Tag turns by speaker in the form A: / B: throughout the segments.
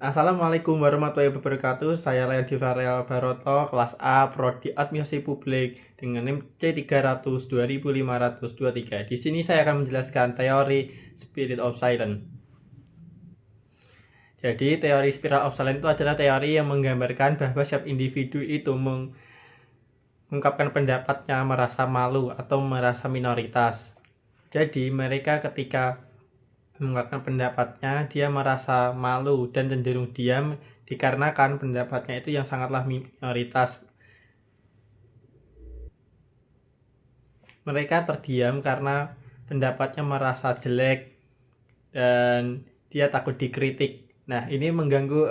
A: Assalamualaikum warahmatullahi wabarakatuh. Saya Leonardo Varel Baroto, kelas A, Prodi Administrasi Publik dengan NIM C300 2523. Di sini saya akan menjelaskan teori Spiral of Silence. Jadi, teori Spiral of Silence itu adalah teori yang menggambarkan bahwa setiap individu itu mengungkapkan pendapatnya merasa malu atau merasa minoritas. Jadi, mereka ketika mengungkapkan pendapatnya, dia merasa malu dan cenderung diam dikarenakan pendapatnya itu yang sangatlah minoritas. Mereka terdiam karena pendapatnya merasa jelek dan dia takut dikritik. Nah, ini mengganggu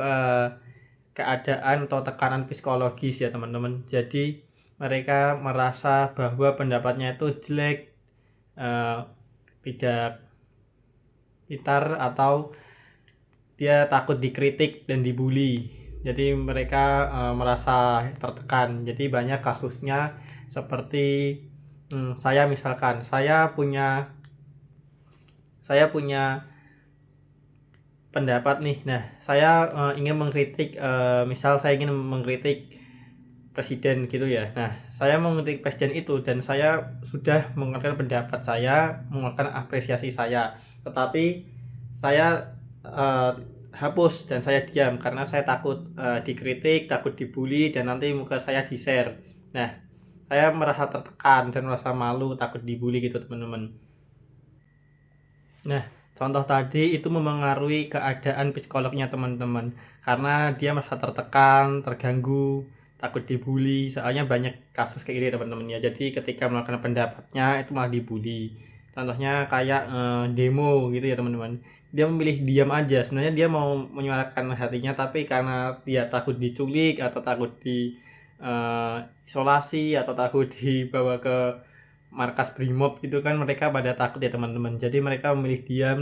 A: keadaan atau tekanan psikologis ya teman-teman. Jadi mereka merasa bahwa pendapatnya itu jelek, tidak pintar, atau dia takut dikritik dan dibully. Jadi mereka merasa tertekan. Jadi banyak kasusnya seperti saya misalkan, saya punya pendapat nih. Nah, saya ingin mengkritik, misal saya ingin mengkritik presiden gitu ya. Nah, saya mengkritik presiden itu dan saya sudah mengeluarkan pendapat saya, mengeluarkan apresiasi saya. Tetapi saya hapus dan saya diam karena saya takut dikritik, takut dibully, dan nanti muka saya di-share. Nah, saya merasa tertekan dan merasa malu, takut dibully gitu teman-teman. Nah, contoh tadi itu memengaruhi keadaan psikolognya teman-teman, karena dia merasa tertekan, terganggu, takut dibully. Soalnya banyak kasus kayak gini teman-teman ya. Jadi ketika melakukan pendapatnya itu malah dibully. Contohnya kayak demo gitu ya teman-teman. Dia memilih diam aja. Sebenarnya dia mau menyuarakan hatinya, tapi karena dia takut diculik atau takut di isolasi atau takut dibawa ke markas Brimob itu kan, mereka pada takut ya teman-teman. Jadi mereka memilih diam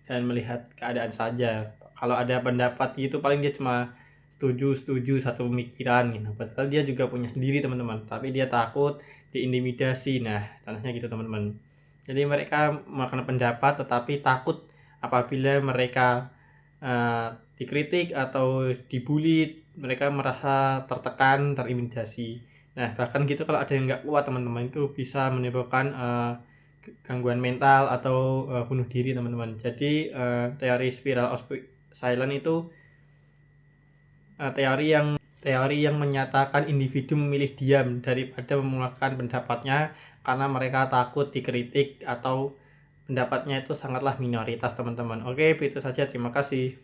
A: dan melihat keadaan saja. Kalau ada pendapat itu paling dia cuma setuju satu pemikiran gitu. Padahal dia juga punya sendiri teman-teman, tapi dia takut diintimidasi. Nah, contohnya gitu teman-teman. Jadi mereka melakukan pendapat tetapi takut apabila mereka dikritik atau dibully, mereka merasa tertekan, terintimidasi. Nah, bahkan gitu kalau ada yang nggak kuat teman-teman, itu bisa menimbulkan gangguan mental atau bunuh diri teman-teman. Jadi teori Spiral of Silence itu teori yang menyatakan individu memilih diam daripada mengeluarkan pendapatnya karena mereka takut dikritik atau pendapatnya itu sangatlah minoritas teman-teman. Oke, itu saja, terima kasih.